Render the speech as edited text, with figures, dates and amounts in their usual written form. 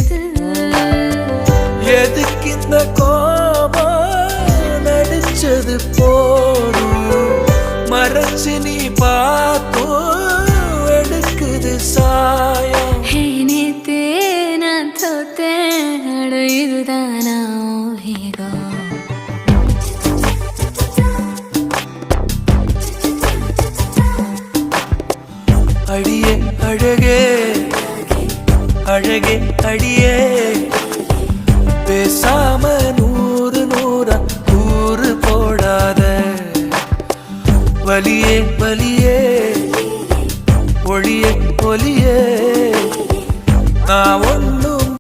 கேக்குது. எதுக்கு இந்த கோபம் நடிச்சது போதும் மறைச்சு நீ பார்த்தும் எடுக்குது சாயம். ஹே நேத்தே நான் தோத்தேன், அட இதுதானா ஈகோ. அடியே அழகே அழகே அடியே பேசாம நூறு நூறா கூறு போடாத வலியே வலி